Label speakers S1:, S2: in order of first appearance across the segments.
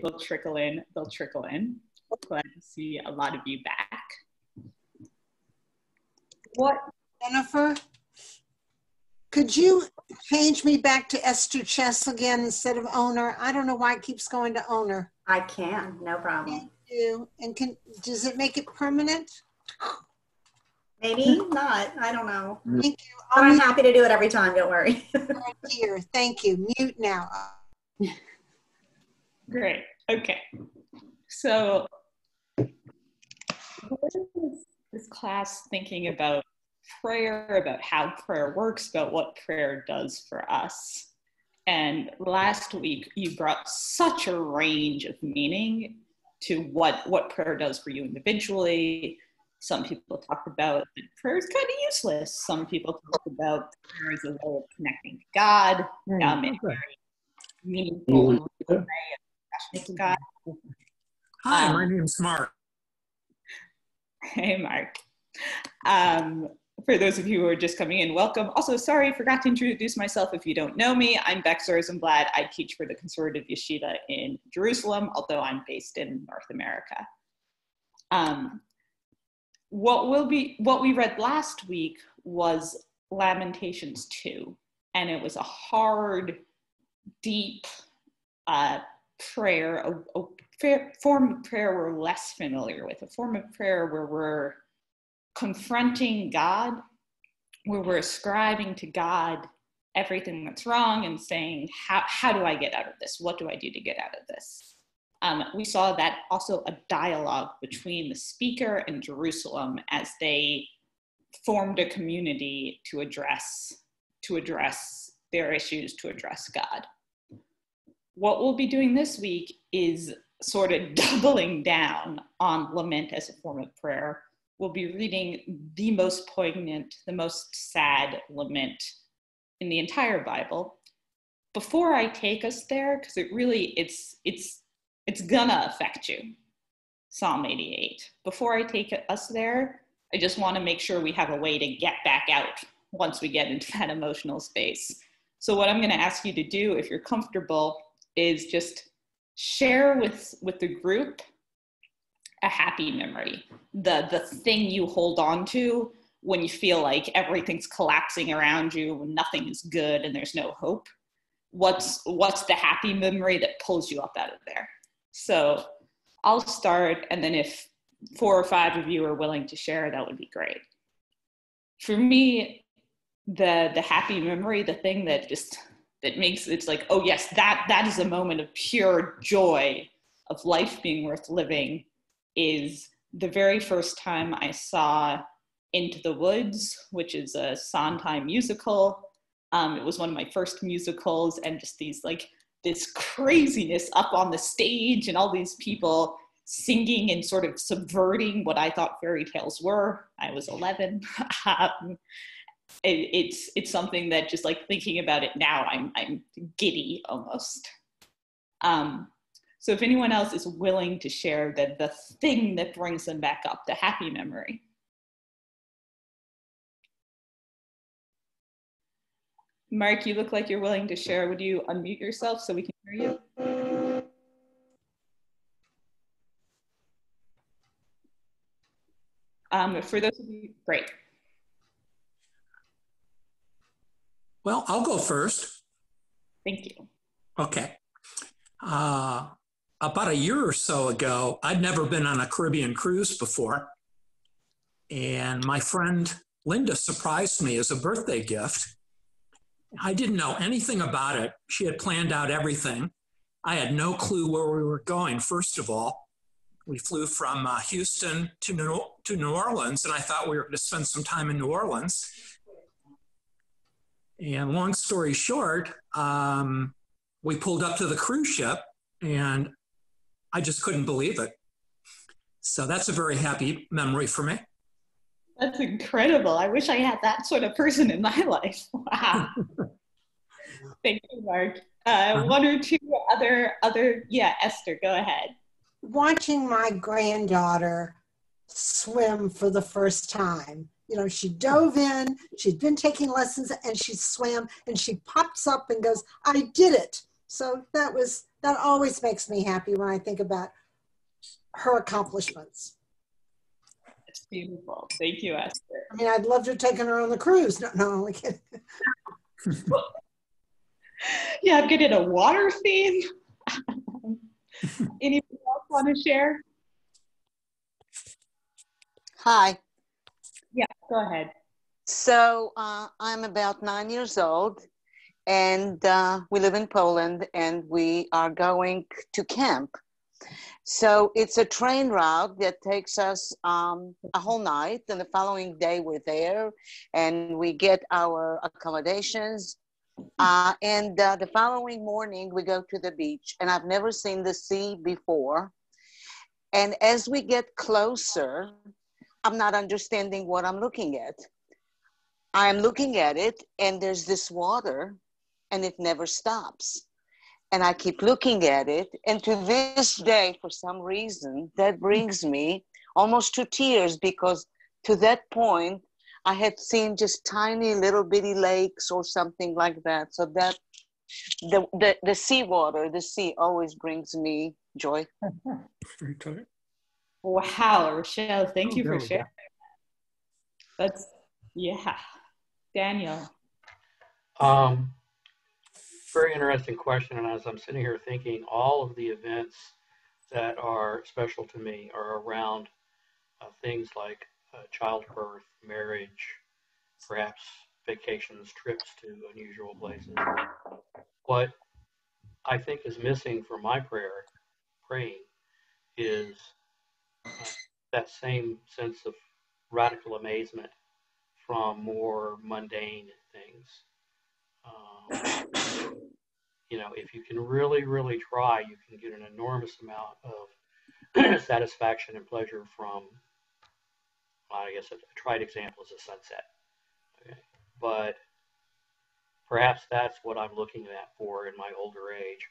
S1: they'll trickle in. They'll trickle in. Glad to see a lot of you back.
S2: What, Jennifer? Could you change me back to Esther Chess again instead of owner? I don't know why it keeps going to owner.
S3: I can, no problem.
S2: Thank you. And does it make it permanent?
S3: Maybe not, I don't know.
S2: Thank you.
S3: But I'm happy to do it every time, don't worry.
S2: Oh dear, thank you. Mute now.
S1: Great, okay. So what is this class thinking about prayer, about how prayer works, about what prayer does for us? And last week, you brought such a range of meaning to what prayer does for you individually. Some people talk about that prayer is kind of useless. Some people talk about prayer as a way of connecting to God in a very meaningful and real way of connecting to God.
S4: Hi, my name's Mark.
S1: Hey, Mark. For those of you who are just coming in, welcome. Also, sorry, I forgot to introduce myself if you don't know me. I'm Bex Rosenblatt. I teach for the conservative yeshiva in Jerusalem, although I'm based in North America. What we read last week was Lamentations 2, and it was a hard, deep prayer, a form of prayer we're less familiar with, a form of prayer where we're confronting God, where we're ascribing to God everything that's wrong and saying, how do I get out of this? What do I do to get out of this? We saw that also a dialogue between the speaker and Jerusalem as they formed a community to address their issues, to address God. What we'll be doing this week is sort of doubling down on lament as a form of prayer. We'll be reading the most poignant, the most sad lament in the entire Bible. Before I take us there, because it's gonna affect you, Psalm 88. Before I take us there, I just want to make sure we have a way to get back out once we get into that emotional space. So what I'm going to ask you to do, if you're comfortable, is just share with the group a happy memory, the thing you hold on to when you feel like everything's collapsing around you, when nothing is good and there's no hope. What's the happy memory that pulls you up out of there? So I'll start, and then if 4 or 5 of you are willing to share, that would be great. For me, the happy memory, the thing that makes it's like, oh yes, that is a moment of pure joy of life being worth living, is the very first time I saw Into the Woods, which is a Sondheim musical. It was one of my first musicals, and just this craziness up on the stage and all these people singing and sort of subverting what I thought fairy tales were. I was 11. It's something that just like thinking about it now, I'm giddy almost. So if anyone else is willing to share the thing that brings them back up, the happy memory. Mark, you look like you're willing to share. Would you unmute yourself so we can hear you? For those of you, great.
S4: Well, I'll go first.
S1: Thank you.
S4: Okay. About a year or so ago, I'd never been on a Caribbean cruise before. And my friend Linda surprised me as a birthday gift. I didn't know anything about it. She had planned out everything. I had no clue where we were going, first of all. We flew from Houston to New Orleans, and I thought we were going to spend some time in New Orleans. And long story short, we pulled up to the cruise ship, and I just couldn't believe it. So that's a very happy memory for me.
S1: That's incredible. I wish I had that sort of person in my life. Wow. Thank you, Mark. One or two other, yeah, Esther, go ahead.
S2: Watching my granddaughter swim for the first time. You know, she dove in, she'd been taking lessons, and she swam, and she pops up and goes, I did it. So that always makes me happy when I think about her accomplishments.
S1: It's beautiful. Thank you, Esther.
S2: I mean, I'd love to have taken her on the cruise. No, I'm only kidding.
S1: Yeah, I'm getting a water theme. Anybody else want to share?
S5: Hi.
S1: Yeah, go ahead.
S5: So I'm about 9 years old, and we live in Poland, and we are going to camp. So it's a train route that takes us a whole night, and the following day we're there, and we get our accommodations. And the following morning we go to the beach, and I've never seen the sea before. And as we get closer, I'm not understanding what I'm looking at. I'm looking at it, and there's this water, and it never stops. And I keep looking at it, and to this day, for some reason, that brings me almost to tears, because to that point, I had seen just tiny little bitty lakes or something like that. So that the seawater, the sea always brings me joy.
S1: Wow, Rochelle, thank you for sharing. That's, yeah. Daniel.
S6: Very interesting question. And as I'm sitting here thinking, all of the events that are special to me are around things like childbirth, marriage, perhaps vacations, trips to unusual places. What I think is missing from my praying, is that same sense of radical amazement from more mundane things. If you can really, really try, you can get an enormous amount of satisfaction and pleasure from, I guess a trite example is a sunset. Okay? But perhaps that's what I'm looking at for in my older age,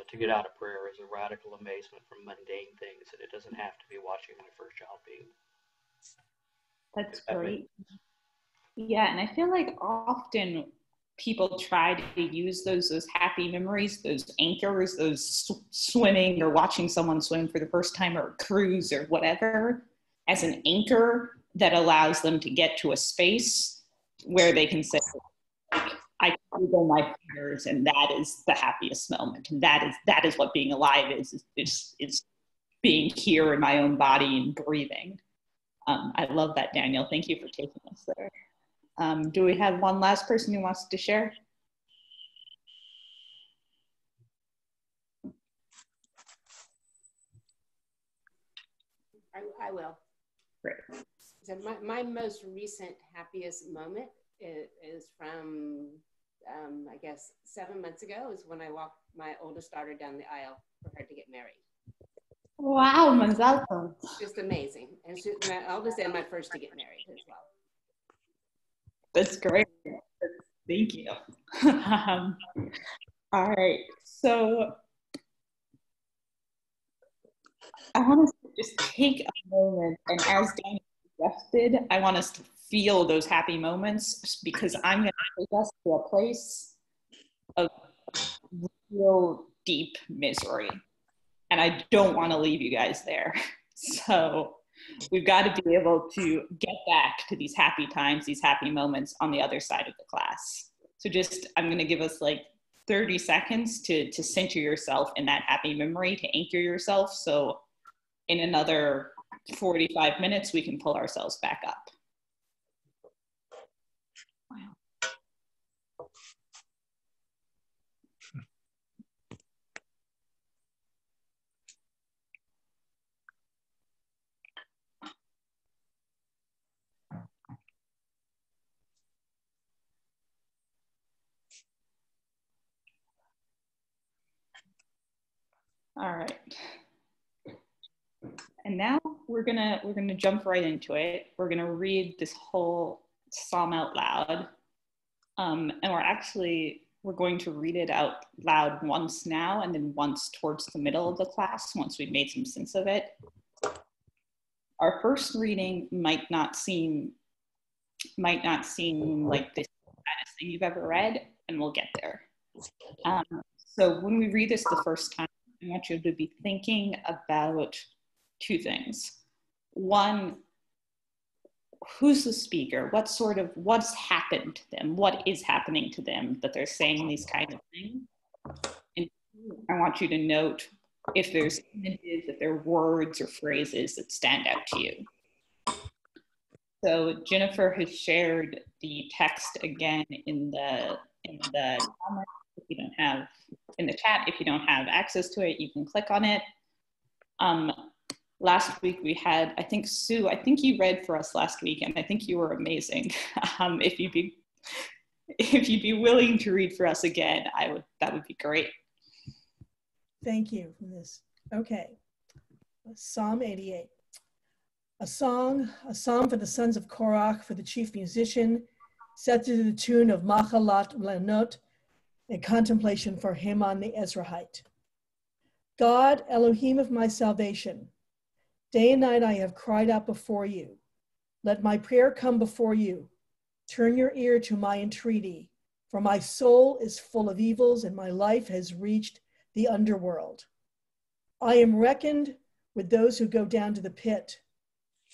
S6: to get out of prayer, is a radical amazement from mundane things, and it doesn't have to be watching my first child being.
S1: That's great. Yeah, and I feel like often people try to use those happy memories, those anchors, those swimming or watching someone swim for the first time, or a cruise or whatever, as an anchor that allows them to get to a space where they can say, I can wiggle my fingers, and that is the happiest moment. And that is what being alive is being here in my own body and breathing. I love that, Daniel. Thank you for taking us there. Do we have one last person who wants to share?
S7: I will.
S1: Great.
S7: So my most recent happiest moment is from, I guess, 7 months ago, is when I walked my oldest daughter down the aisle for her to get married.
S1: Wow, Mazal tov.
S7: Just amazing. And she's my oldest and my first to get married as well.
S1: That's great. Thank you. All right. So I want us to just take a moment, and as Daniel suggested, I want us to feel those happy moments, because I'm going to take us to a place of real deep misery. And I don't want to leave you guys there. So we've got to be able to get back to these happy times, these happy moments on the other side of the class. So I'm going to give us like 30 seconds to center yourself in that happy memory, to anchor yourself. So in another 45 minutes, we can pull ourselves back up. Wow. All right. And now we're gonna jump right into it. We're gonna read this whole psalm out loud, and we're going to read it out loud once now, and then once towards the middle of the class, once we've made some sense of it. Our first reading might not seem like the saddest thing you've ever read, and we'll get there. So when we read this the first time, I want you to be thinking about two things. One, who's the speaker? What's happened to them? What is happening to them that they're saying these kinds of things? And I want you to note if there's images, if there are words or phrases that stand out to you. So Jennifer has shared the text again in the comments. If you don't have in the chat, if you don't have access to it, you can click on it. Last week we had, I think Sue, I think you read for us last week, and I think you were amazing. If you'd be willing to read for us again, that would be great.
S8: Thank you for this. Okay, Psalm 88. A psalm for the sons of Korach, for the chief musician, set to the tune of Machalat Lanot, a contemplation for Heman the Ezrahite. God, Elohim of my salvation, day and night I have cried out before you. Let my prayer come before you. Turn your ear to my entreaty, for my soul is full of evils and my life has reached the underworld. I am reckoned with those who go down to the pit.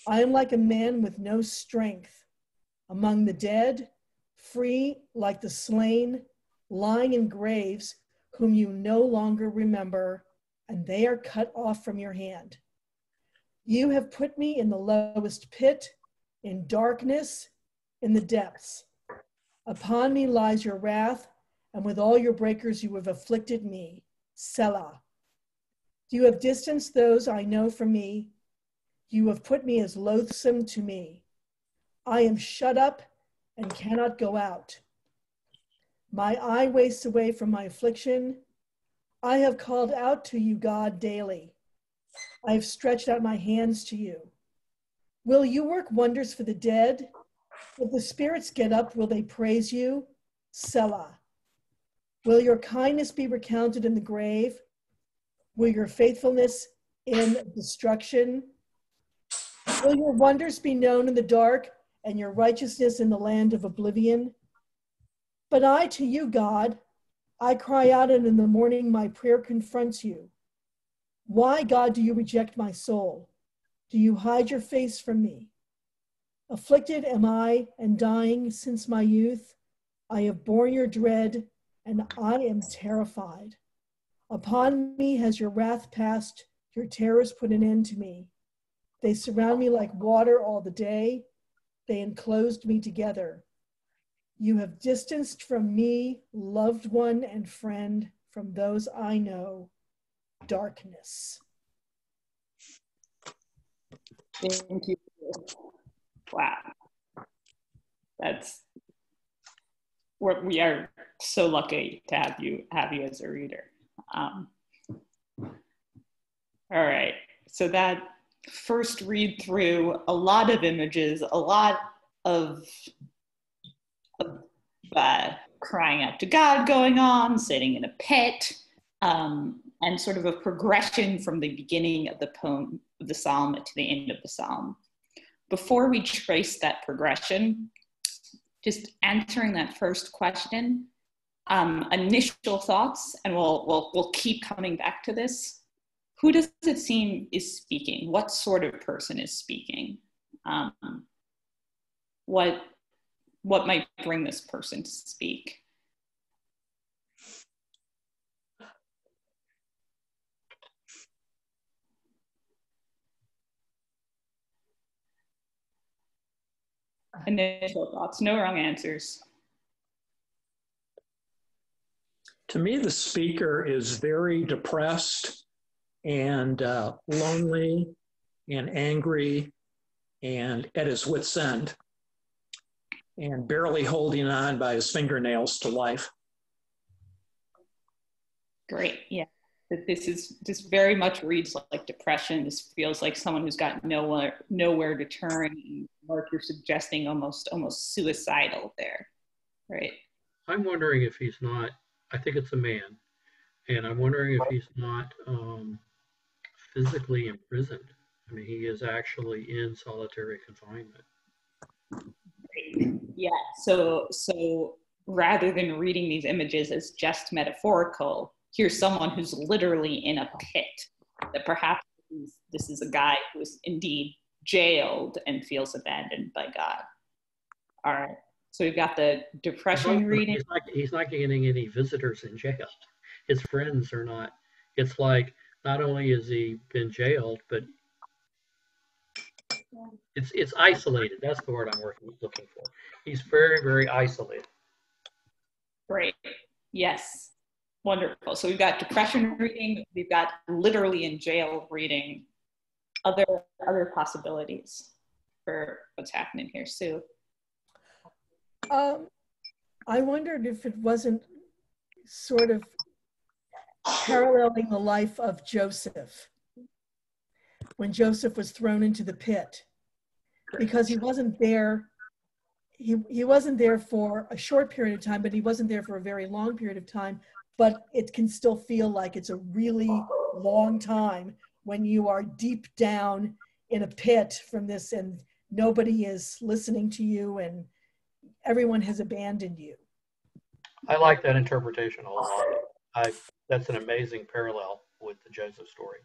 S8: I am like a man with no strength, among the dead, free like the slain, lying in graves whom you no longer remember, and they are cut off from your hand. You have put me in the lowest pit, in darkness, in the depths. Upon me lies your wrath, and with all your breakers you have afflicted me. Selah. You have distanced those I know from me. You have put me as loathsome to me. I am shut up and cannot go out. My eye wastes away from my affliction. I have called out to you, God, daily. I have stretched out my hands to you. Will you work wonders for the dead? If the spirits get up, will they praise you? Selah. Will your kindness be recounted in the grave? Will your faithfulness in destruction? Will your wonders be known in the dark and your righteousness in the land of oblivion? But I to you, God, I cry out, and in the morning my prayer confronts you. Why, God, do you reject my soul? Do you hide your face from me? Afflicted am I and dying since my youth. I have borne your dread, and I am terrified. Upon me has your wrath passed, your terrors put an end to me. They surround me like water all the day. They enclosed me together. You have distanced from me, loved one and friend, from those I know, darkness.
S1: Thank you. Wow. We are so lucky to have you as a reader. All right, so that first read through, a lot of images, a lot of crying out to God going on, sitting in a pit, and sort of a progression from the beginning of the poem, of the psalm, to the end of the psalm. Before we trace that progression, just answering that first question, initial thoughts, and we'll keep coming back to this. Who does it seem is speaking? What sort of person is speaking? What might bring this person to speak? Initial thoughts, no wrong answers.
S4: To me, the speaker is very depressed and lonely and angry and at his wit's end and barely holding on by his fingernails to life. Great,
S1: yeah. This very much reads like depression. This feels like someone who's got nowhere to turn. Like you're suggesting almost suicidal there, right?
S6: I'm wondering if he's not, I think it's a man, and I'm wondering if he's not physically imprisoned. I mean, he is actually in solitary confinement.
S1: Yeah, so rather than reading these images as just metaphorical, here's someone who's literally in a pit, that perhaps this is a guy who is indeed jailed and feels abandoned by God. All right. So we've got the depression reading.
S6: He's not getting any visitors in jail. His friends are not. It's like not only has he been jailed, but it's isolated. That's the word I'm looking for. He's very, very isolated.
S1: Great. Yes. Wonderful. So we've got depression reading. We've got literally in jail reading. Other possibilities for what's happening here, Sue?
S8: I wondered if it wasn't sort of paralleling the life of Joseph when Joseph was thrown into the pit, because he wasn't there. He wasn't there for a short period of time, but he wasn't there for a very long period of time. But it can still feel like it's a really long time when you are deep down in a pit from this and nobody is listening to you and everyone has abandoned you.
S6: I like that interpretation a lot. That's an amazing parallel with the Joseph story.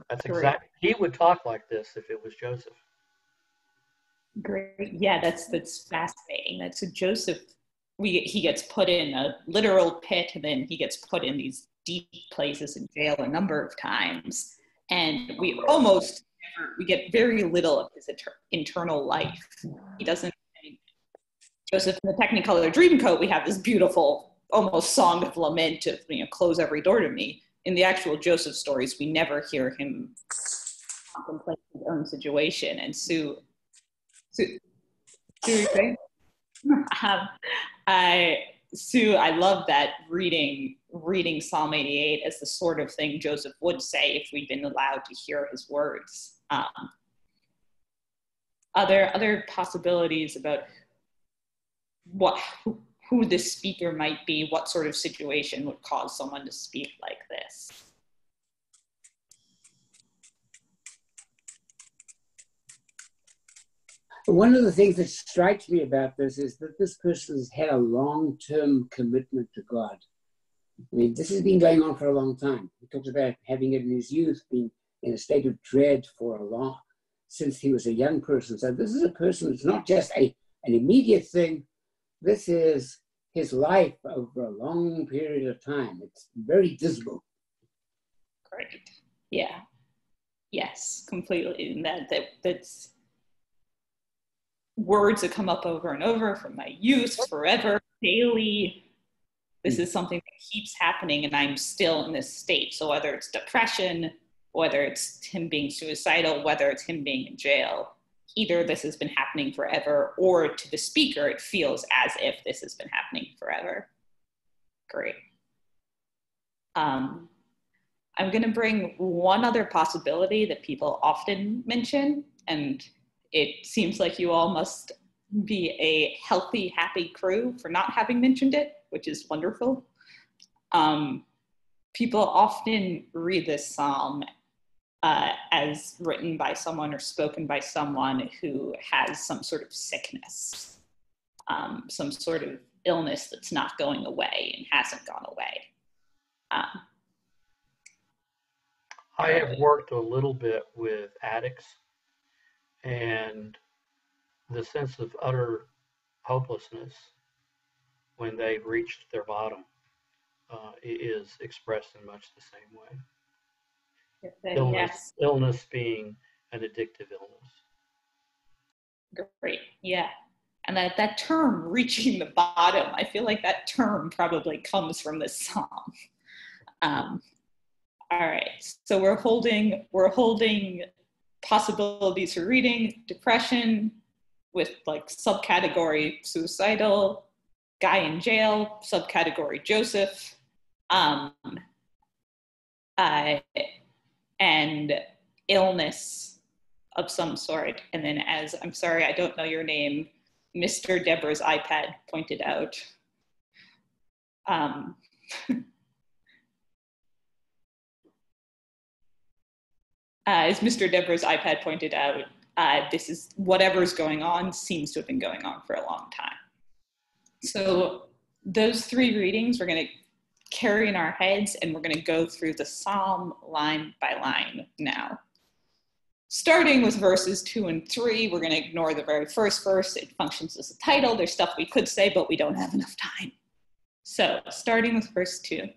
S6: That's exactly, he would talk like this if it was Joseph.
S1: Great. Yeah, that's fascinating. That's a Joseph. He gets put in a literal pit, and then he gets put in these deep places in jail a number of times. And we get very little of his internal life. He doesn't. Joseph in the Technicolor Dreamcoat, we have this beautiful, almost song of lament of, close every door to me. In the actual Joseph stories, we never hear him contemplate his own situation. And Sue, Sue, I love that reading Psalm 88 as the sort of thing Joseph would say if we'd been allowed to hear his words. Other possibilities about who the speaker might be, what sort of situation would cause someone to speak like this?
S9: One of the things that strikes me about this is that this person has had a long-term commitment to God. I mean, this has been going on for a long time. He talks about having it in his youth, being in a state of dread since he was a young person. So this is a person that's not just an immediate thing. This is his life over a long period of time. It's very dismal.
S1: Great. Yeah. Yes, completely. And that's words that come up over and over from my youth, forever, daily. This is something that keeps happening and I'm still in this state. So whether it's depression, whether it's him being suicidal, whether it's him being in jail, either this has been happening forever, or to the speaker, it feels as if this has been happening forever. Great. I'm going to bring one other possibility that people often mention, and it seems like you all must be a healthy, happy crew for not having mentioned it, which is wonderful. People often read this psalm as written by someone or spoken by someone who has some sort of sickness, some sort of illness that's not going away and hasn't gone away.
S6: I have worked a little bit with addicts, and the sense of utter hopelessness when they've reached their bottom is expressed in much the same way. Illness being an addictive illness.
S1: Great, yeah. And that term, reaching the bottom, I feel like that term probably comes from this psalm. All right, so we're holding possibilities for reading: depression with like subcategory suicidal, guy in jail, subcategory Joseph, and illness of some sort. And then, as I'm sorry, I don't know your name, Mr. Deborah's iPad pointed out. As Mr. Deborah's iPad pointed out, this is whatever's going on seems to have been going on for a long time. So those three readings, we're going to carry in our heads, and we're going to go through the psalm line by line now. Starting with verses 2 and 3, we're going to ignore the very first verse. It functions as a title. There's stuff we could say, but we don't have enough time. So, starting with verse 2.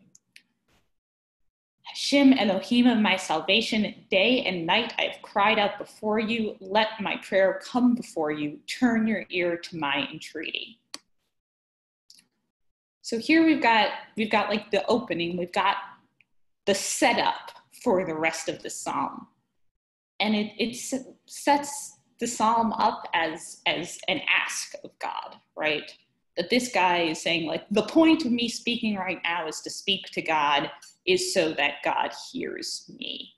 S1: Hashem Elohim of my salvation, day and night I have cried out before you. Let my prayer come before you. Turn your ear to my entreaty. So here we've got like the opening, we've got the setup for the rest of the psalm. And it sets the psalm up as an ask of God, right? That this guy is saying, like, the point of me speaking right now is to speak to God, is so that God hears me.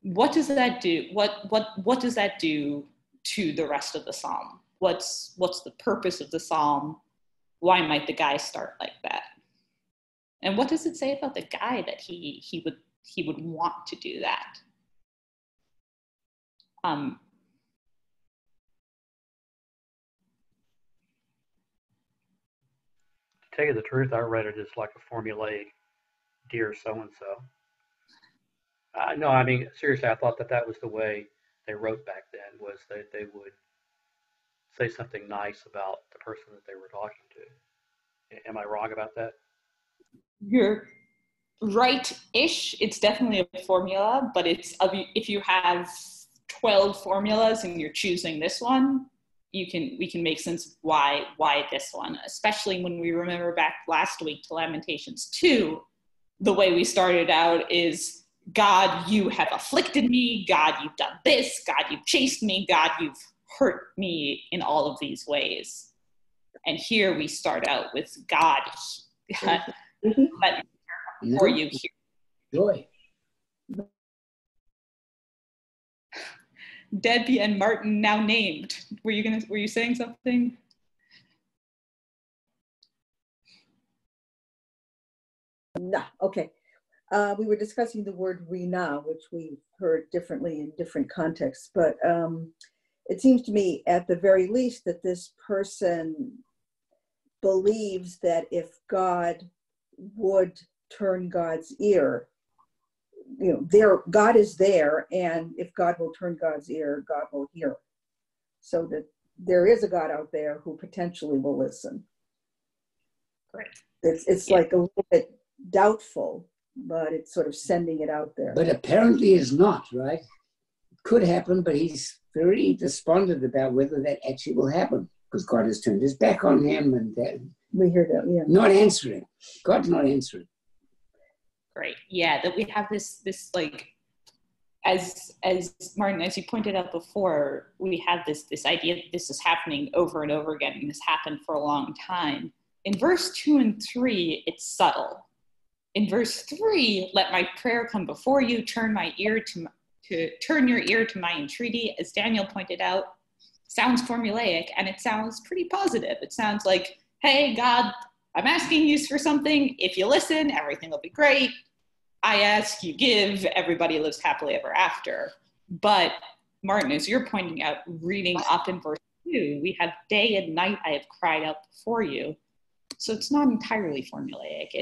S1: What does that do? What does that do to the rest of the psalm? What's the purpose of the psalm? Why might the guy start like that? And what does it say about the guy that he would want to do that? To
S6: tell you the truth, I read it as like a formulaic, dear so-and-so. No, I mean, seriously, I thought that was the way they wrote back then, was that they would say something nice about the person that they were talking to. Am I wrong about that?
S1: You're right-ish. It's definitely a formula, but if you have 12 formulas and you're choosing this one, we can make sense of why this one, especially when we remember back last week to Lamentations 2, the way we started out is, God, you have afflicted me. God, you've done this. God, you've chased me. God, you've hurt me in all of these ways. And here we start out with God, but before you hear.
S9: Joy.
S1: Debbie and Martin now named. Were you saying something?
S10: No, okay. We were discussing the word rina, which we've heard differently in different contexts, but it seems to me at the very least that this person believes that if God would turn God's ear, God is there, and if God will turn God's ear, God will hear. So that there is a God out there who potentially will listen.
S1: Right.
S10: It's like a little bit doubtful, but it's sort of sending it out there.
S9: But apparently it's not, right? It could happen, but he's very despondent about whether that actually will happen, because God has turned his back on him, and
S10: we hear that, yeah.
S9: Not answering. God's not answering.
S1: Great. Yeah, that we have this like, as Martin, as you pointed out before, we have this idea that this is happening over and over again, and this happened for a long time. In verse 2 and 3, it's subtle. In verse 3, let my prayer come before you, turn your ear to my entreaty, as Daniel pointed out, sounds formulaic, and it sounds pretty positive. It sounds like, hey, God, I'm asking you for something. If you listen, everything will be great. I ask, you give, everybody lives happily ever after. But Martin, as you're pointing out, reading up in verse 2, we have day and night I have cried out before you. So it's not entirely formulaic.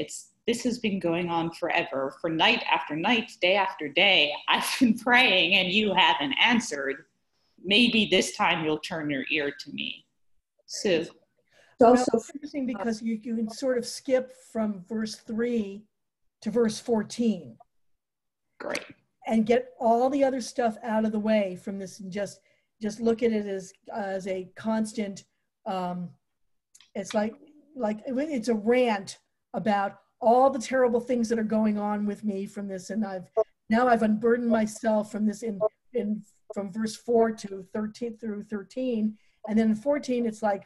S1: This has been going on forever. For night after night, day after day, I've been praying and you haven't answered. Maybe this time you'll turn your ear to me. So
S8: it's also interesting because you can sort of skip from verse 3 to verse 14.
S1: Great.
S8: And get all the other stuff out of the way from this, and just look at it as a constant, it's like it's a rant about all the terrible things that are going on with me from this, and I've unburdened myself from this from verse 4 to 13 through 13, and then in 14 it's like,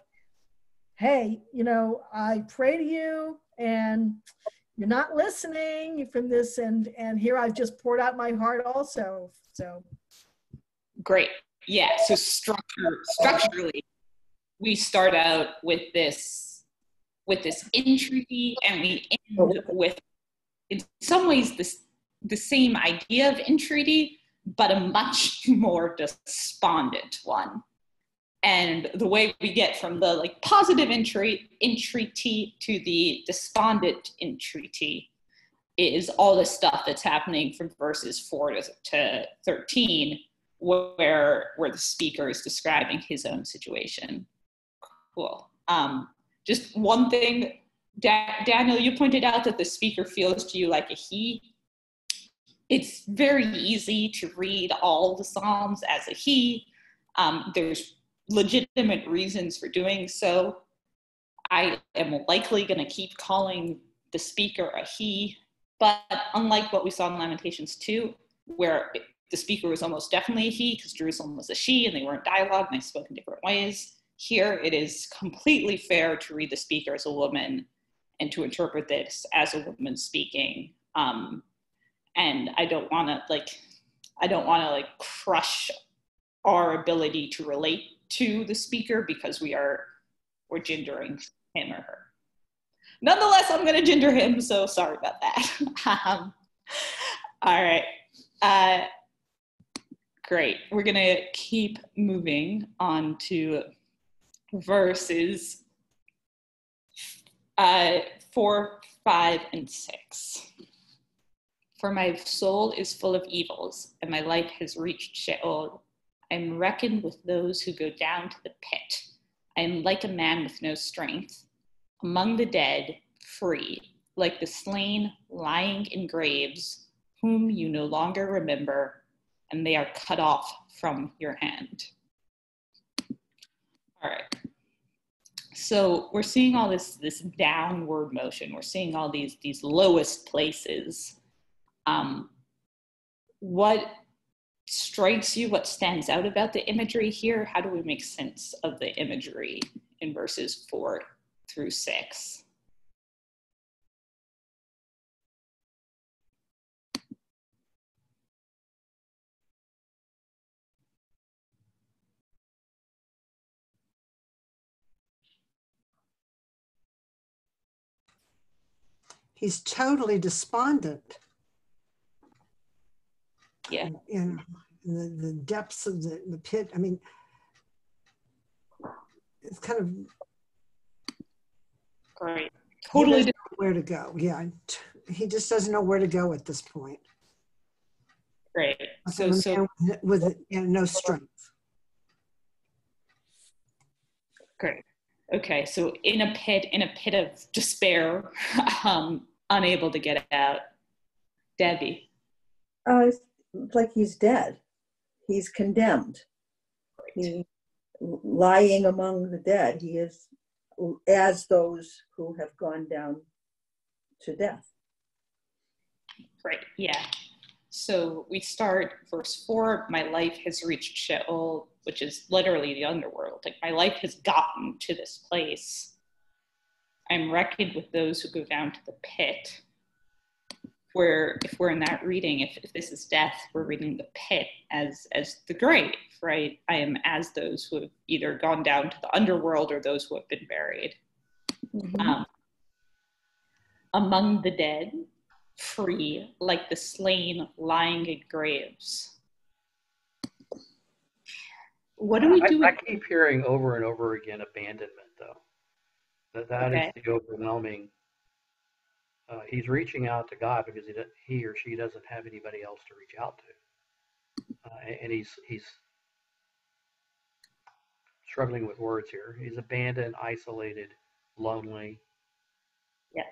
S8: hey, I pray to you and you're not listening from this, and here I've just poured out my heart also. So
S1: great. Yeah, so structurally we start out with this entreaty, and we end with, in some ways, the same idea of entreaty, but a much more despondent one. And the way we get from the like positive entreaty to the despondent entreaty is all this stuff that's happening from verses 4 to 13, where the speaker is describing his own situation. Cool. Just one thing, Daniel, you pointed out that the speaker feels to you like a he. It's very easy to read all the Psalms as a he. There's legitimate reasons for doing so. I am likely going to keep calling the speaker a he, but unlike what we saw in Lamentations 2, where the speaker was almost definitely a he because Jerusalem was a she and they were in dialogue and they spoke in different ways, here it is completely fair to read the speaker as a woman and to interpret this as a woman speaking. And I don't want to crush our ability to relate to the speaker because we're gendering him or her. Nonetheless, I'm going to gender him, so sorry about that. All right. Great. We're going to keep moving on to verses 4, 5, and 6. For my soul is full of evils, and my life has reached Sheol. I am reckoned with those who go down to the pit. I am like a man with no strength, among the dead, free, like the slain lying in graves, whom you no longer remember, and they are cut off from your hand. All right. So we're seeing all this downward motion. We're seeing all these lowest places. What strikes you? What stands out about the imagery here? How do we make sense of the imagery in verses 4 through 6?
S2: He's totally despondent.
S1: Yeah.
S2: In the depths of the pit. I mean, it's kind of
S1: great. Totally
S2: he doesn't know where to go. Yeah, he just doesn't know where to go at this point.
S1: Great. So
S2: with no strength.
S1: Great. Okay. So in a pit of despair, unable to get out. Debbie.
S10: It's like he's dead. He's condemned. He lying among the dead. He is as those who have gone down to death.
S1: Right. Yeah. So we start verse 4. My life has reached Sheol, which is literally the underworld. Like my life has gotten to this place. I'm reckoned with those who go down to the pit. Where if we're in that reading, if this is death, we're reading the pit as the grave, right? I am as those who have either gone down to the underworld or those who have been buried. Mm-hmm. Among the dead, free, like the slain lying in graves. What do we do?
S6: I keep hearing over and over again abandonment, though. That okay. Is the overwhelming. He's reaching out to God because he or she doesn't have anybody else to reach out to, and he's struggling with words here. He's abandoned, isolated, lonely.
S1: Yeah.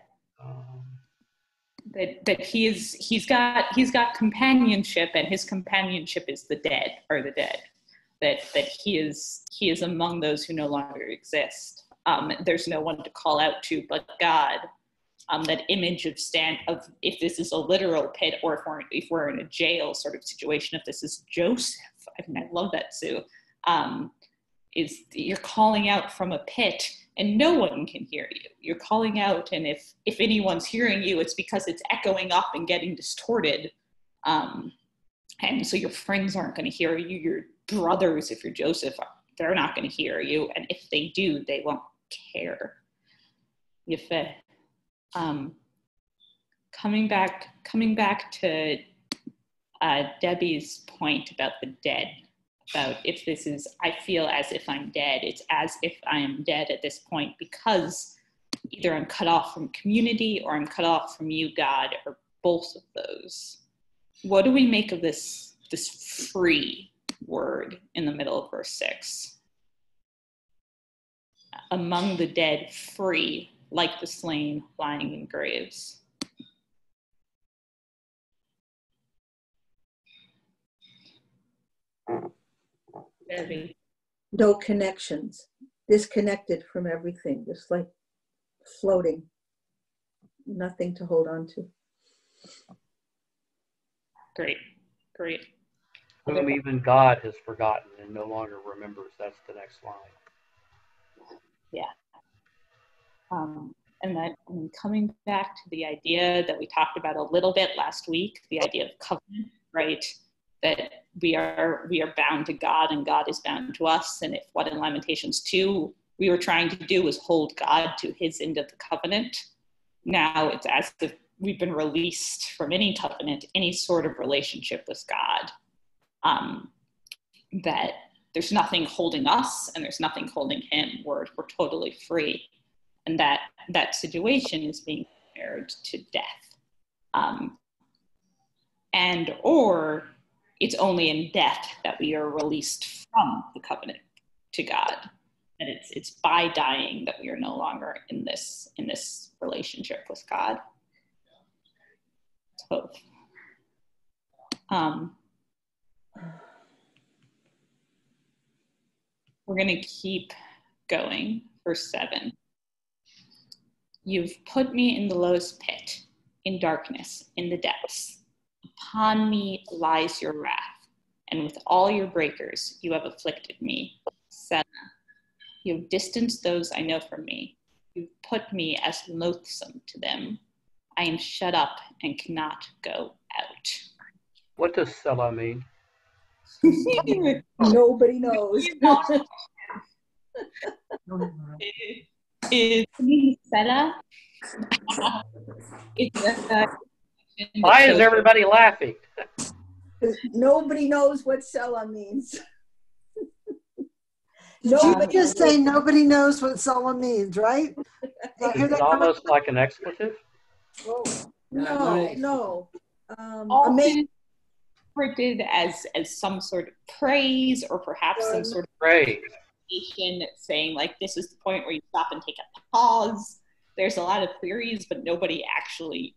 S1: That he's got companionship, and his companionship is the dead. That he is among those who no longer exist. There's no one to call out to but God. That image of if this is a literal pit, or if we're in a jail sort of situation, if this is Joseph, I mean, I love that, Sue, is you're calling out from a pit and no one can hear you. You're calling out, and if anyone's hearing you, it's because it's echoing up and getting distorted. And so your friends aren't going to hear you. Your brothers, if you're Joseph, they're not going to hear you. And if they do, they won't care. Coming back to Debbie's point about the dead about if this is, I feel as if I'm dead. It's as if I am dead at this point because either I'm cut off from community or I'm cut off from you, God, or both of those. What do we make of this free word in the middle of verse 6? Among the dead, free, like the slain lying in graves. Debbie.
S10: No connections, disconnected from everything, just like floating, nothing to hold on to.
S1: Great, great.
S6: Whom even God has forgotten and no longer remembers. That's the next line.
S1: Yeah. And that coming back to the idea that we talked about a little bit last week, the idea of covenant, right? That we are bound to God and God is bound to us. And if what in Lamentations 2 we were trying to do was hold God to his end of the covenant, now it's as if we've been released from any covenant, any sort of relationship with God. That there's nothing holding us and there's nothing holding him. We're totally free. And that situation is being compared to death. And or it's only in death that we are released from the covenant to God. And it's by dying that we are no longer in this relationship with God. It's both. We're going to keep going. Verse 7. You've put me in the lowest pit, in darkness, in the depths. Upon me lies your wrath, and with all your breakers you have afflicted me. Selah. You have distanced those I know from me. You've put me as loathsome to them. I am shut up and cannot go out.
S6: What does Selah mean?
S10: Nobody knows.
S1: Is Selah?
S6: Why is everybody laughing?
S10: Nobody knows what Selah means.
S2: Did you just say nobody knows what Selah means, right?
S6: Is it almost like an expletive?
S10: Oh, no.
S1: Often interpreted as some sort of praise or perhaps some sort of
S6: praise.
S1: Saying like this is the point where you stop and take a pause. There's a lot of theories, but nobody actually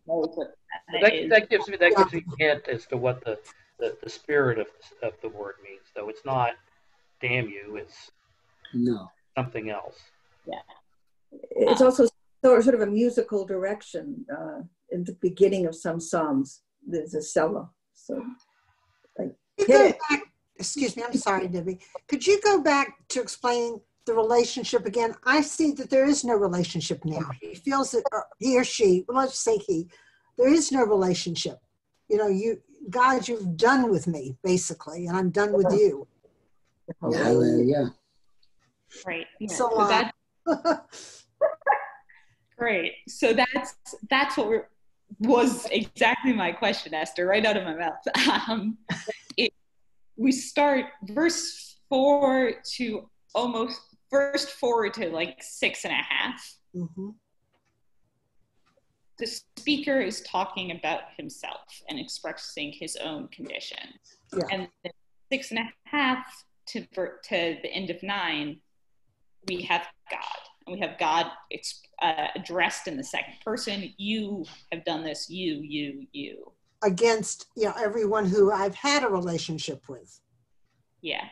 S1: knows what that is.
S6: That gives me a hint as to what the spirit of the word means, though it's not damn you, it's something else.
S1: Yeah.
S10: It's also sort of a musical direction. In the beginning of some psalms, there's a Selah. So, like,
S2: excuse me, I'm sorry, Debbie. Could you go back to explaining the relationship again? I see that there is no relationship now. He feels that he or she, well, let's say he, there is no relationship. You know, God, you've done with me, basically, and I'm done with you.
S9: Hallelujah.
S1: Right. Yeah.
S2: So
S1: great. So that's what was exactly my question, Esther, right out of my mouth. We start verse 4 to almost verse 4 to like 6.5.
S2: Mm-hmm.
S1: The speaker is talking about himself and expressing his own condition.
S2: Yeah.
S1: And then 6.5 to the end of 9, we have God. And we have God addressed in the second person. You have done this, you.
S2: Against everyone who I've had a relationship with.
S1: Yeah.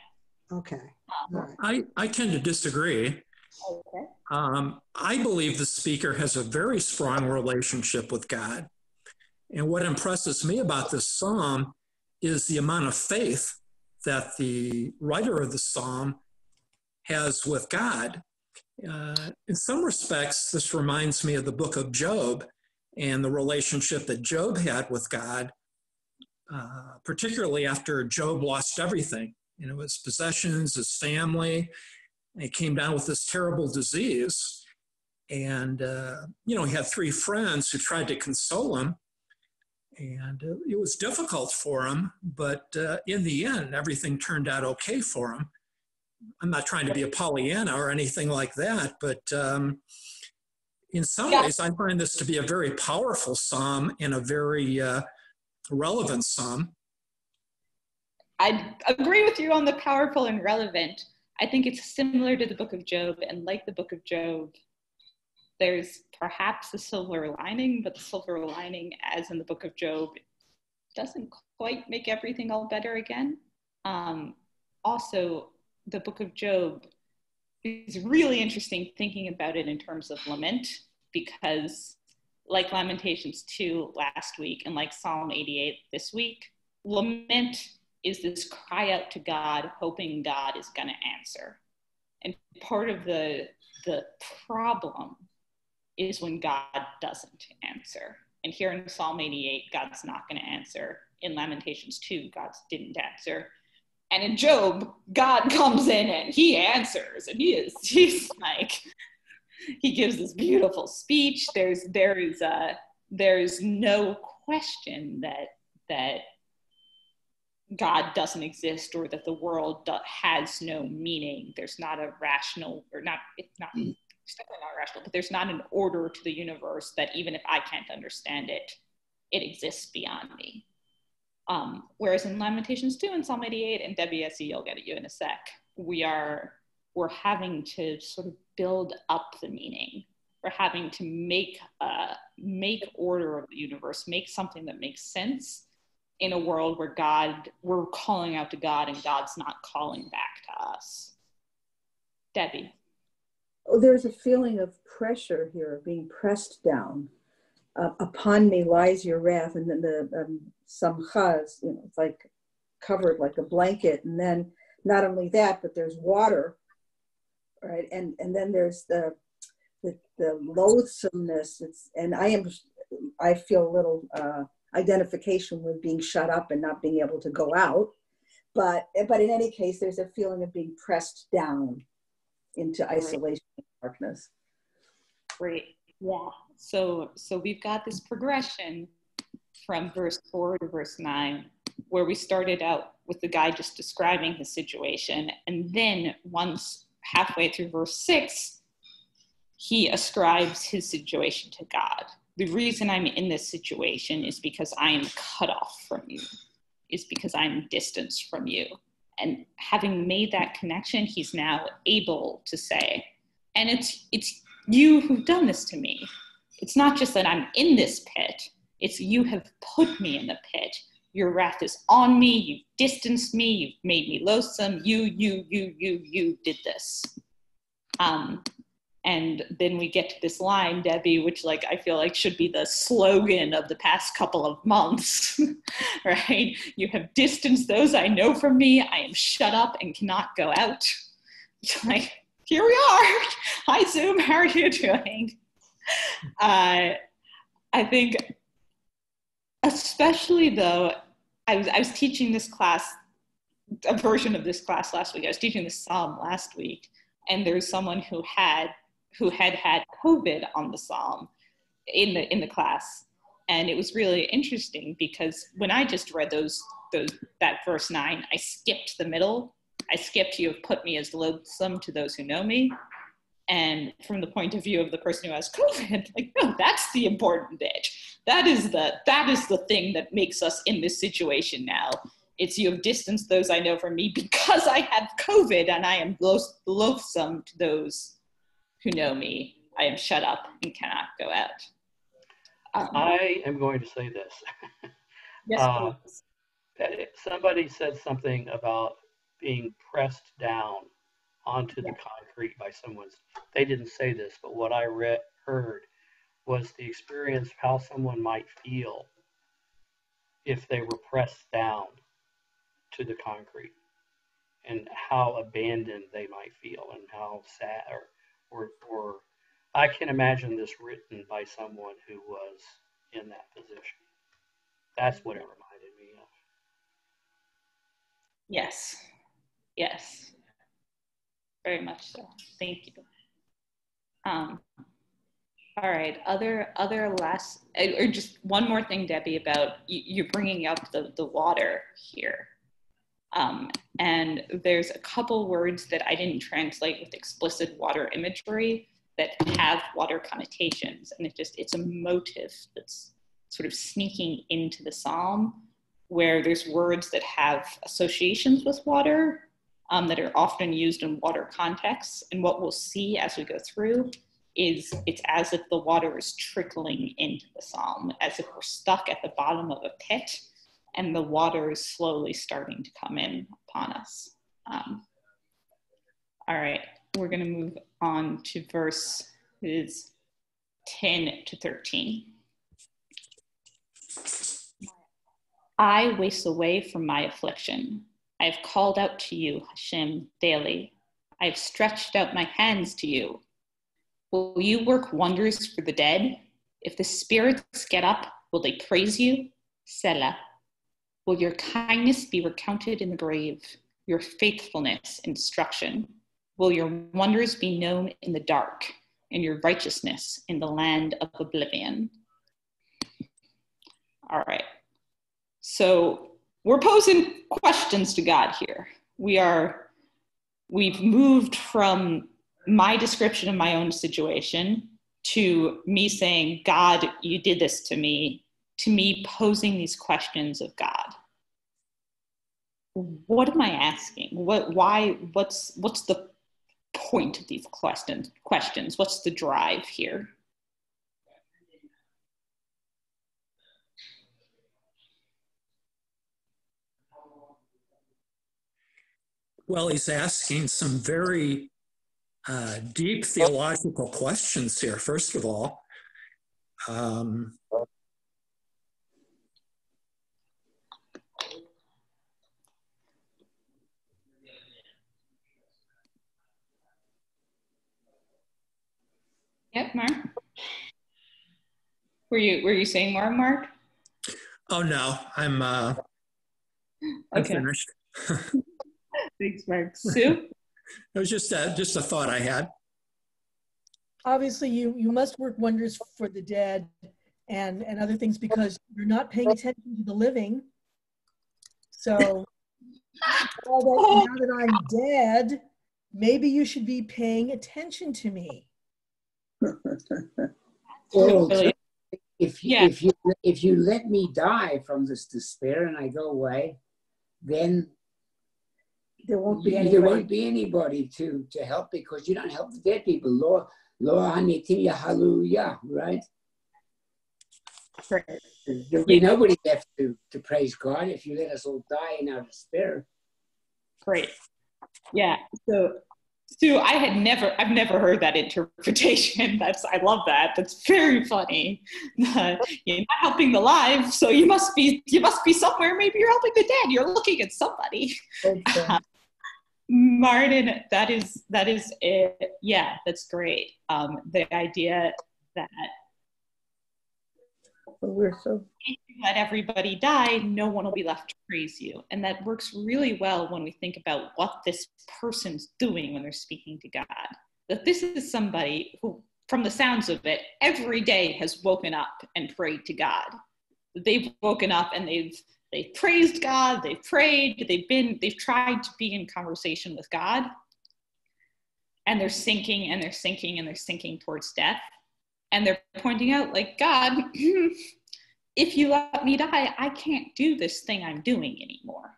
S2: Okay. All right.
S4: I tend to disagree.
S1: Okay.
S4: I believe the speaker has a very strong relationship with God. And what impresses me about this psalm is the amount of faith that the writer of the psalm has with God. In some respects, this reminds me of the book of Job and the relationship that Job had with God, particularly after Job lost everything, his possessions, his family. He came down with this terrible disease. And, he had 3 friends who tried to console him. And it was difficult for him, but in the end, everything turned out okay for him. I'm not trying to be a Pollyanna or anything like that, but in some ways, I find this to be a very powerful psalm and a very relevant psalm.
S1: I agree with you on the powerful and relevant. I think it's similar to the book of Job, and like the book of Job, there's perhaps a silver lining, but the silver lining, as in the book of Job, doesn't quite make everything all better again. Also, the book of Job is really interesting thinking about it in terms of lament, because like Lamentations 2 last week and like Psalm 88 this week, lament is this cry out to God, hoping God is going to answer. And part of the problem is when God doesn't answer. And here in Psalm 88, God's not going to answer. In Lamentations 2, God didn't answer. And in Job, God comes in and he answers. And he's like, he gives this beautiful speech. There's no question that God doesn't exist, or that the world has no meaning. There's not a rational, or not, it's definitely not rational, but there's not an order to the universe that even if I can't understand it, it exists beyond me. Whereas in Lamentations 2 and Psalm 88, and Debbie, I see you'll get at you in a sec, we're having to sort of build up the meaning. We're having to make order of the universe, make something that makes sense in a world where we're calling out to God and God's not calling back to us. Debbie.
S10: Oh, there's a feeling of pressure here, being pressed down. Upon me lies your wrath, and then the samchas, it's like covered like a blanket. And then not only that, but there's water, right? And then there's the loathsomeness. And I feel a little identification with being shut up and not being able to go out. But in any case, there's a feeling of being pressed down into isolation and darkness.
S1: Great. Yeah. So we've got this progression from verse 4 to verse 9, where we started out with the guy just describing his situation. And then once halfway through verse 6, he ascribes his situation to God. The reason I'm in this situation is because I am cut off from you, is because I'm distanced from you. And having made that connection, he's now able to say, and it's you who've done this to me. It's not just that I'm in this pit, it's you have put me in the pit. Your wrath is on me, you've distanced me, you've made me loathsome, you did this. And then we get to this line, Debbie, which I feel like should be the slogan of the past couple of months, right? You have distanced those I know from me. I am shut up and cannot go out. Here we are. Hi, Zoom. How are you doing? I think, especially though, I was teaching this class, a version of this class last week. I was teaching this psalm last week, and there's someone who had COVID on the psalm in the class. And it was really interesting because when I just read that verse 9, I skipped the middle. I skipped, you have put me as loathsome to those who know me. And from the point of view of the person who has COVID, no, that's the important bit. That is the thing that makes us in this situation now. It's you have distanced those I know from me because I have COVID and I am loathsome to those who know me. I am shut up and cannot go out.
S6: I am going to say this.
S1: Yes, please.
S6: Somebody said something about being pressed down onto the concrete by someone's. They didn't say this, but what I heard was the experience of how someone might feel if they were pressed down to the concrete, and how abandoned they might feel, and how sad, or I can imagine this written by someone who was in that position. That's what it reminded me of.
S1: Yes. Very much so. Thank you. All right. Other last, or just one more thing, Debbie, about you're bringing up the water here. And there's a couple words that I didn't translate with explicit water imagery that have water connotations. And it's a motif that's sort of sneaking into the psalm, where there's words that have associations with water that are often used in water contexts. And what we'll see as we go through is it's as if the water is trickling into the psalm, as if we're stuck at the bottom of a pit and the water is slowly starting to come in upon us. All right, we're gonna move on to verses 10 to 13. I waste away from my affliction. I have called out to you, Hashem, daily. I have stretched out my hands to you. Will you work wonders for the dead? If the spirits get up, will they praise you? Selah. Will your kindness be recounted in the grave, your faithfulness, instruction? Will your wonders be known in the dark, and your righteousness in the land of oblivion? All right. So we're posing questions to God here. We've moved from my description of my own situation to me saying, God, you did this to me posing these questions of God. What am I asking? What's the point of these questions? What's the drive here?
S4: Well, he's asking some very deep theological questions here, first of all.
S1: Yep, Mark. Were you saying more, Mark?
S4: Oh no, I'm finished.
S1: Thanks, Mark. Sue?
S4: It was just a thought I had.
S8: Obviously, you must work wonders for the dead and other things because you're not paying attention to the living. So now that I'm dead, maybe you should be paying attention to me.
S9: Well, if you let me die from this despair and I go away, then
S10: There won't be
S9: anybody to help because you don't help the dead people. Right? There'll be nobody left to praise God if you let us all die in our despair.
S1: Great. Yeah. So Sue, I've never heard that interpretation. I love that. That's very funny. You're not helping the live, so you must be somewhere. Maybe you're helping the dead. You're looking at somebody.
S10: Okay.
S1: Martin, that is it. Yeah, that's great. The idea that
S10: We're so
S1: if you let everybody die, no one will be left to praise you. And that works really well when we think about what this person's doing when they're speaking to God. That this is somebody who, from the sounds of it, every day has woken up and prayed to God. They've woken up and they've praised God, they've prayed, they've tried to be in conversation with God. And they're sinking and they're sinking and they're sinking towards death. And they're pointing out, like, God, if you let me die, I can't do this thing I'm doing anymore.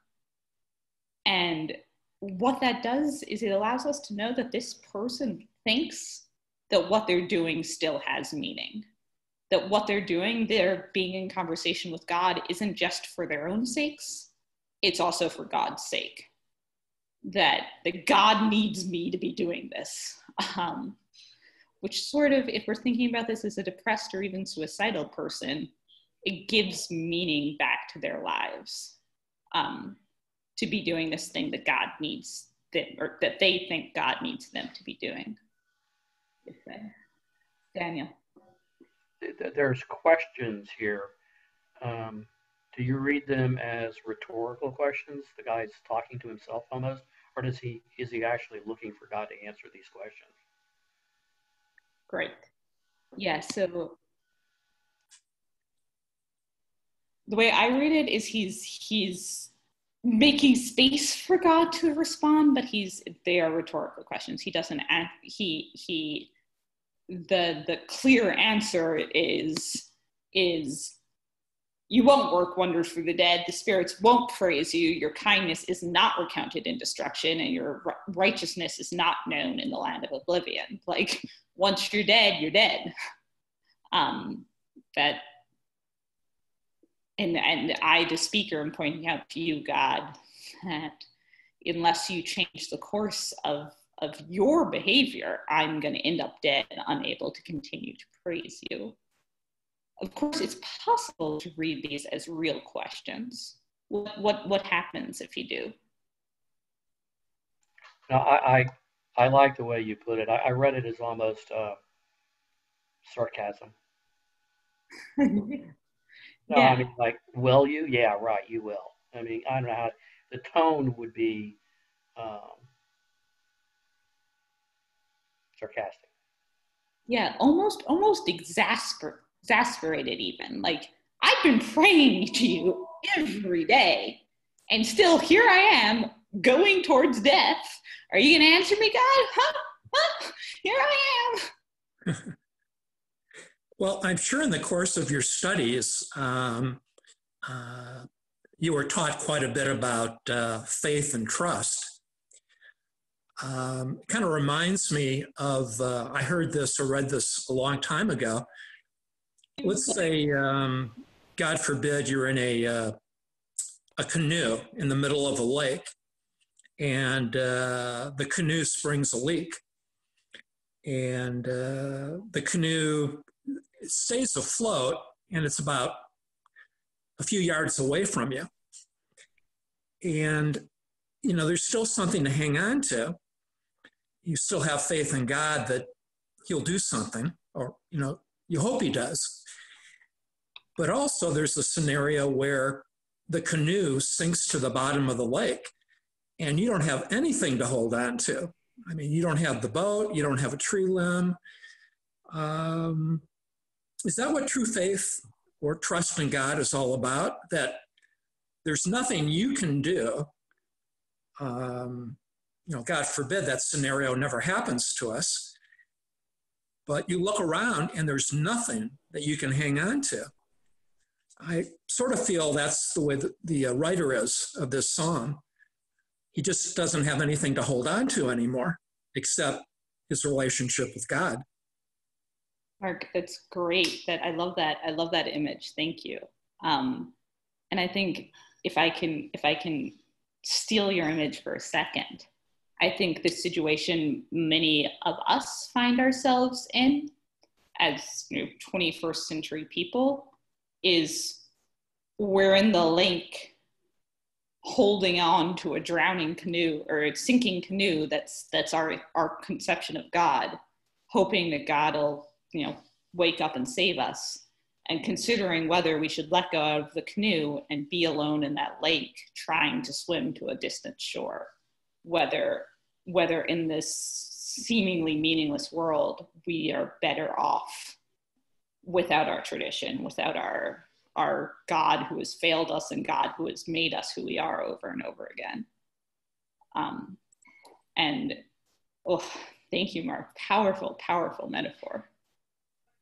S1: And what that does is it allows us to know that this person thinks that what they're doing still has meaning. That what they're doing, they're being in conversation with God, isn't just for their own sakes, it's also for God's sake. That God needs me to be doing this. Which sort of, if we're thinking about this as a depressed or even suicidal person, it gives meaning back to their lives to be doing this thing that God needs them, or that they think God needs them to be doing. Daniel.
S6: There's questions here. Do you read them as rhetorical questions? The guy's talking to himself almost, or is he actually looking for God to answer these questions?
S1: Great. Yeah, so the way I read it is he's making space for God to respond, but they are rhetorical questions. He doesn't act, the clear answer is you won't work wonders for the dead, the spirits won't praise you, your kindness is not recounted in destruction, and your righteousness is not known in the land of oblivion. Like, once you're dead, you're dead. And I, the speaker, am pointing out to you, God, that unless you change the course of your behavior, I'm going to end up dead and unable to continue to praise you. Of course, it's possible to read these as real questions. What happens if you do?
S6: No, I like the way you put it. I read it as almost sarcasm. No,
S1: Yeah.
S6: I mean, like, will you? Yeah, right, you will. I mean, I don't know how the tone would be sarcastic.
S1: Yeah, almost exasperated even. Like, I've been praying to you every day, and still here I am going towards death. Are you going to answer me, God? Huh? Here I am.
S4: Well, I'm sure in the course of your studies, you were taught quite a bit about faith and trust. Kind of reminds me of, I heard this or read this a long time ago. Let's say, God forbid, you're in a canoe in the middle of a lake, and the canoe springs a leak, and the canoe stays afloat, and it's about a few yards away from you. And, you know, there's still something to hang on to. You still have faith in God that he'll do something, or, you know, you hope he does. But also there's a scenario where the canoe sinks to the bottom of the lake and you don't have anything to hold on to. I mean, you don't have the boat, you don't have a tree limb. Is that what true faith or trust in God is all about? That there's nothing you can do. You know, God forbid that scenario never happens to us. But you look around and there's nothing that you can hang on to. I sort of feel that's the way that the writer is of this song. He just doesn't have anything to hold on to anymore except his relationship with God.
S1: Mark, that's great. I love that image. Thank you. And I think if I can steal your image for a second, I think the situation many of us find ourselves in as 21st century people is we're in the lake holding on to a drowning canoe or a sinking canoe. That's our conception of God, hoping that God will, wake up and save us, and considering whether we should let go of the canoe and be alone in that lake trying to swim to a distant shore, whether in this seemingly meaningless world we are better off without our tradition, without our God who has failed us and God who has made us who we are over and over again. Thank you, Mark. Powerful, powerful metaphor.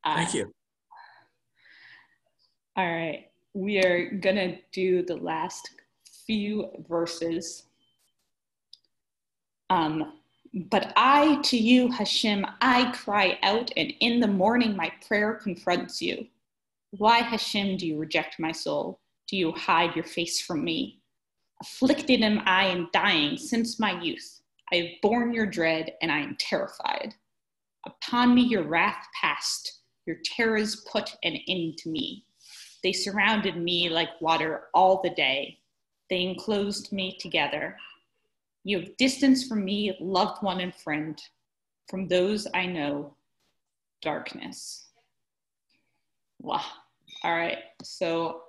S4: Thank you.
S1: All right, we are gonna do the last few verses. But I to you, Hashem, I cry out, and in the morning my prayer confronts you. Why, Hashem, do you reject my soul? Do you hide your face from me? Afflicted am I and dying since my youth. I have borne your dread, and I am terrified. Upon me your wrath passed, your terrors put an end to me. They surrounded me like water all the day. They enclosed me together. You have distanced from me loved one and friend. From those I know, darkness. Wow. All right, so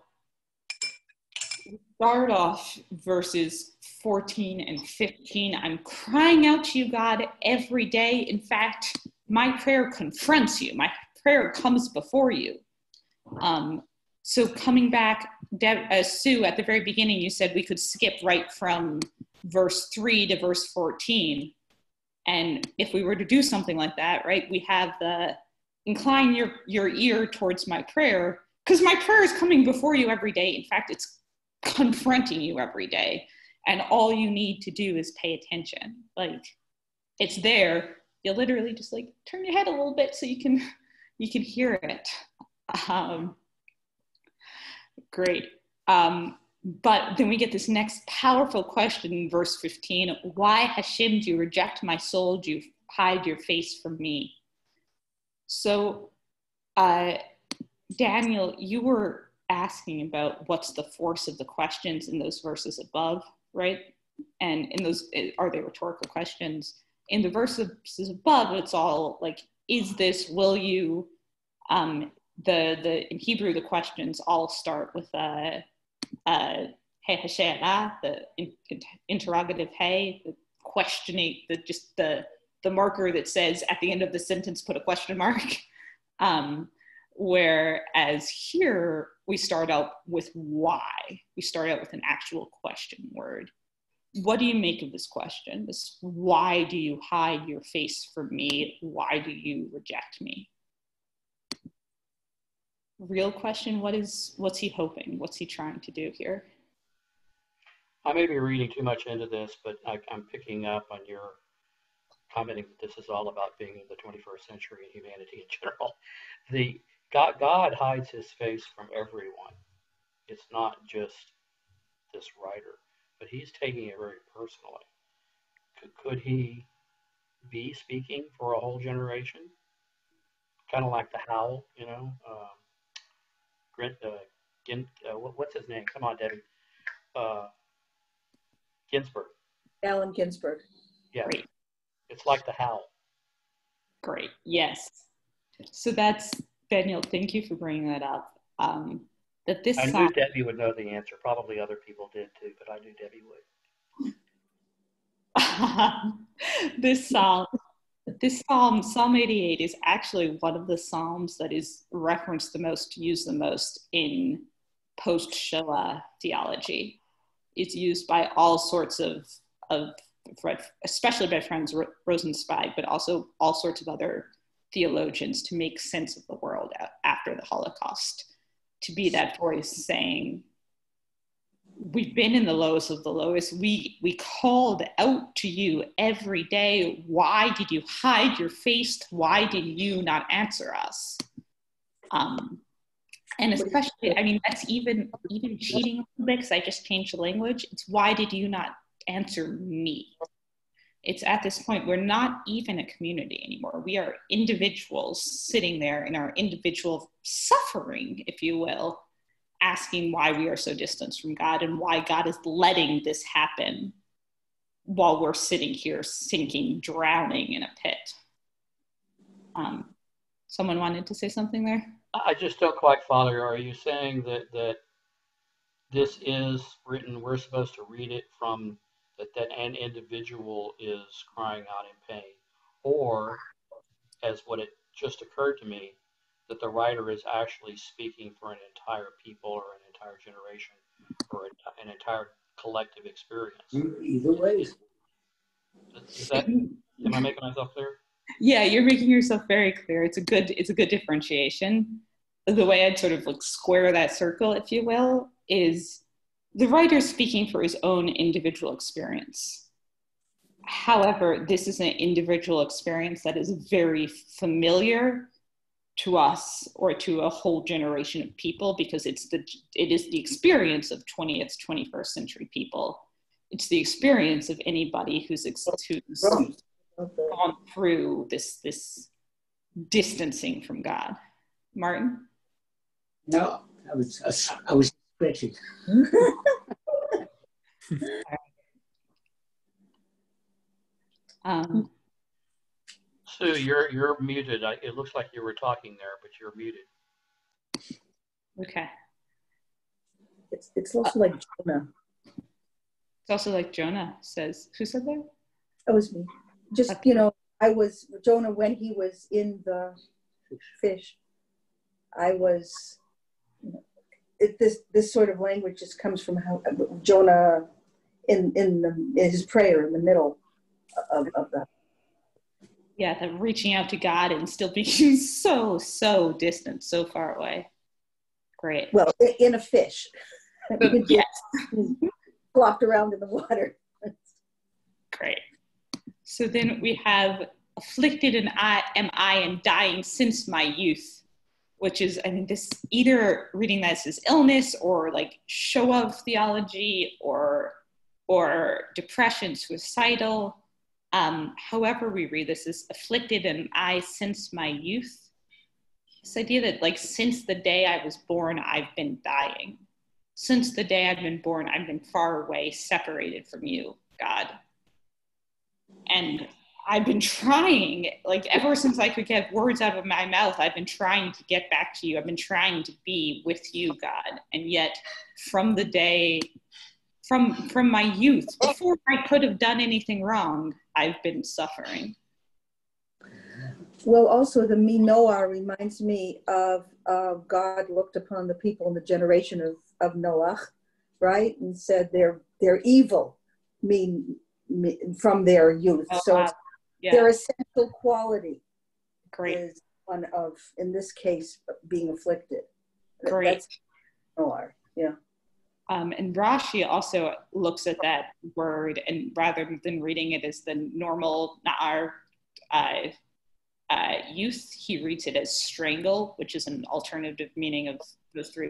S1: start off verses 14 and 15. I'm crying out to you, God, every day. In fact, my prayer confronts you. My prayer comes before you. So coming back, Sue, at the very beginning, you said we could skip right from verse 3 to verse 14. And if we were to do something like that, right, we have the incline your ear towards my prayer, because my prayer is coming before you every day. In fact, it's confronting you every day. And all you need to do is pay attention. Like, it's there. You literally just like turn your head a little bit so you can hear it. Great. But then we get this next powerful question in verse 15. Why, Hashem, do you reject my soul? Do you hide your face from me? So, Daniel, you were asking about what's the force of the questions in those verses above, right? And in those, are they rhetorical questions? In the verses above, it's all like, is this, will you? In Hebrew, the questions all start with hey Hashem, the interrogative hey, the questioning, the marker that says at the end of the sentence, put a question mark. Whereas here, we start out with why. We start out with an actual question word. What do you make of this question? This, why do you hide your face from me? Why do you reject me? Real question, what's he hoping? What's he trying to do here?
S6: I may be reading too much into this, but I'm picking up on your commenting that this is all about being in the 21st century and humanity in general. God hides his face from everyone. It's not just this writer, but he's taking it very personally. Could he be speaking for a whole generation? Kind of like the Howl, you know? What's his name? Come on, Debbie. Ginsburg.
S10: Allen Ginsburg.
S6: Yeah.
S1: Great.
S6: It's like the Howl.
S1: Great. Yes. So that's, Daniel, thank you for bringing that up. That this
S6: I
S1: song,
S6: knew Debbie would know the answer. Probably other people did too, but I knew Debbie would.
S1: this psalm, Psalm 88, is actually one of the psalms that is referenced the most, used the most in post-Shoah theology. It's used by all sorts of especially by Franz Rosenzweig, but also all sorts of other theologians to make sense of the world after the Holocaust, to be that voice saying, we've been in the lowest of the lowest. We called out to you every day. Why did you hide your face? Why did you not answer us? And especially, I mean, that's even cheating a little bit, because I just changed the language. It's why did you not answer me? It's at this point, we're not even a community anymore. We are individuals sitting there in our individual suffering, if you will, asking why we are so distant from God and why God is letting this happen while we're sitting here sinking, drowning in a pit. Someone wanted to say something there?
S6: I just don't quite follow. Are you saying that this is written, we're supposed to read it from that an individual is crying out in pain? Or, as what it just occurred to me, that the writer is actually speaking for an entire people or an entire generation or an entire collective experience?
S9: Either way.
S6: Am I making myself clear?
S1: Yeah, you're making yourself very clear. It's a good differentiation. The way I'd sort of like square that circle, if you will, is the writer speaking for his own individual experience. However, this is an individual experience that is very familiar to us or to a whole generation of people, because it is the experience of 20th, 21st century people. It's the experience of anybody who's gone through this distancing from God. Martin?
S9: No, I was stretching.
S6: Sue, you're muted. It looks like you were talking there, but you're muted.
S1: Okay.
S10: It's also like Jonah.
S1: It's also like Jonah says. Who said that?
S10: That was me. Just, I was Jonah when he was in the fish. I was, this sort of language just comes from how Jonah in his prayer in the middle of that.
S1: Yeah, the reaching out to God and still being so distant, so far away. Great.
S10: Well, in a fish.
S1: Yes.
S10: Flopped around in the water.
S1: Great. So then we have afflicted am I and dying since my youth, which is, I mean, this either reading this as illness or like show of theology or depression, suicidal. However we read this is afflicted am I since my youth. This idea that like since the day I was born, I've been dying. Since the day I've been born, I've been far away, separated from you, God. And I've been trying, like ever since I could get words out of my mouth, I've been trying to get back to you. I've been trying to be with you, God. And yet from the day, from my youth, before I could have done anything wrong, I've been suffering.
S10: Well, also the me Noah reminds me of God looked upon the people in the generation of Noah, right? And said they're evil, from their youth.
S1: Oh,
S10: so
S1: wow. Yeah.
S10: Their essential quality
S1: Great.
S10: is one of, in this case, being afflicted.
S1: Great.
S10: That's Noah, yeah.
S1: And Rashi also looks at that word, and rather than reading it as the normal Na'ar youth, he reads it as strangle, which is an alternative meaning of those three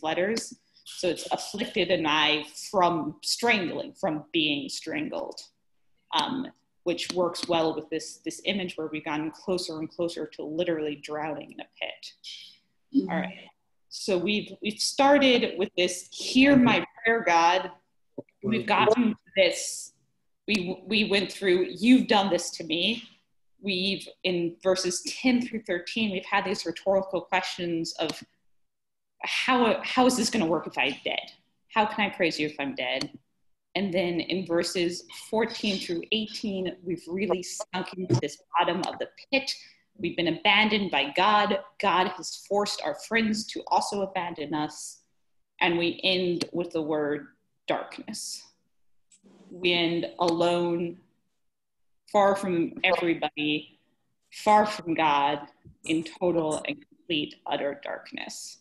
S1: letters. So it's afflicted an eye from strangling, from being strangled, which works well with this image where we've gotten closer and closer to literally drowning in a pit. Mm-hmm. All right. So we've started with this, hear my prayer, God. We've gotten to this. We went through, you've done this to me. We've, in verses 10 through 13, we've had these rhetorical questions of how is this going to work if I'm dead? How can I praise you if I'm dead? And then in verses 14 through 18, we've really sunk into this bottom of the pit. We've been abandoned by God. God has forced our friends to also abandon us. And we end with the word darkness. We end alone, far from everybody, far from God, in total and complete utter darkness.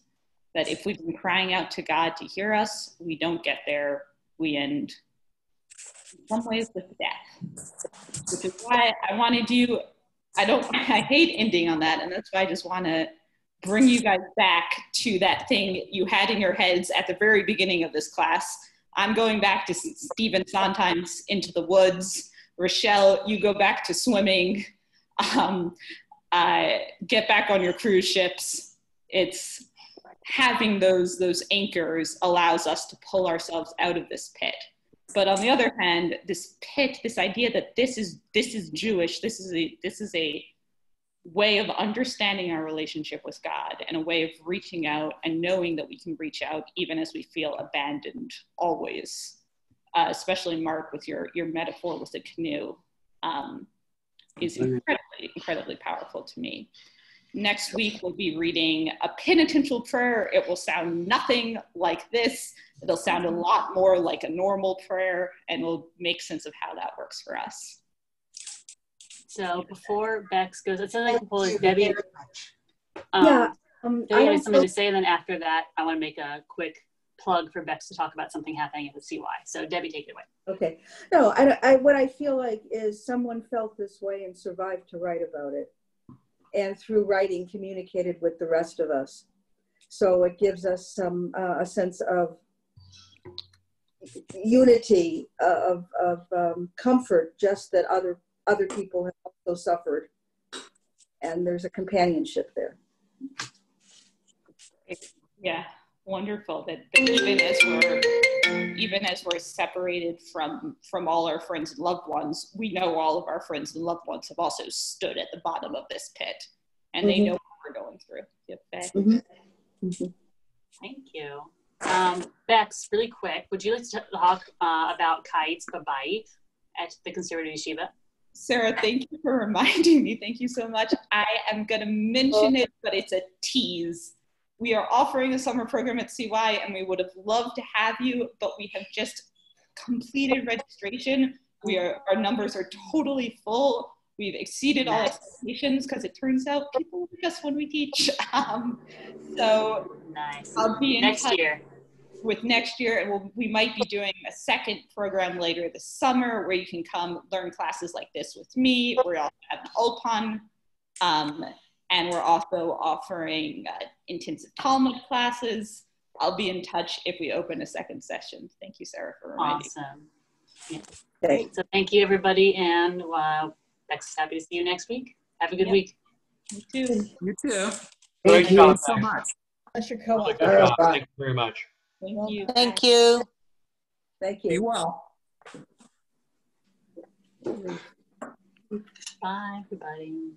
S1: That if we've been crying out to God to hear us, we don't get there. We end in some ways with death, which is why I wanted you, I hate ending on that. And that's why I just want to bring you guys back to that thing you had in your heads at the very beginning of this class. I'm going back to Stephen Sondheim's Into the Woods. Rochelle, you go back to swimming. Get back on your cruise ships. It's having those anchors allows us to pull ourselves out of this pit. But on the other hand, this pit, this idea that this is Jewish, this is a way of understanding our relationship with God and a way of reaching out and knowing that we can reach out even as we feel abandoned always. Especially Mark with your metaphor with the canoe is incredibly powerful to me. Next week, we'll be reading a penitential prayer. It will sound nothing like this. It'll sound a lot more like a normal prayer, and we'll make sense of how that works for us.
S11: So before Bex goes, it sounds like Debbie.
S10: Debbie
S11: has something to say, and then after that, I want to make a quick plug for Bex to talk about something happening at the CY. So Debbie, take it away.
S10: Okay. No, what I feel like is someone felt this way and survived to write about it. And through writing communicated with the rest of us. So it gives us a sense of unity, of comfort, just that other people have also suffered. And there's a companionship there.
S1: Yeah, wonderful that even as we're separated from all our friends and loved ones, we know all of our friends and loved ones have also stood at the bottom of this pit, and they know what we're going through. Yep, Beth.
S11: Thank you. Bex, really quick, would you like to talk about kites, babait, at the conservative yeshiva?
S1: Sarah, thank you for reminding me. Thank you so much. I am going to mention it, but it's a tease. We are offering a summer program at CY, and we would have loved to have you, but we have just completed registration. Our numbers are totally full. We've exceeded all expectations because it turns out people like us when we teach. So
S11: Nice.
S1: I'll be in
S11: Next
S1: touch
S11: year.
S1: with next year, and we might be doing a second program later this summer where you can come learn classes like this with me. We also have an Ulpan, and we're also offering intensive Talmud classes. I'll be in touch if we open a second session. Thank you, Sarah, for reminding me.
S11: Awesome. Yeah. Great. So thank you, everybody, and Bex is happy to see you next week. Have a good week.
S1: You too.
S4: You too.
S6: Great
S4: Thank
S6: job,
S4: you so
S6: Bex.
S4: much.
S8: That's your
S6: Really
S8: co-op.
S6: good job. Thank you very much.
S1: Thank you.
S5: Thank you.
S10: Thank
S4: Be
S10: you.
S4: well.
S11: Bye, everybody.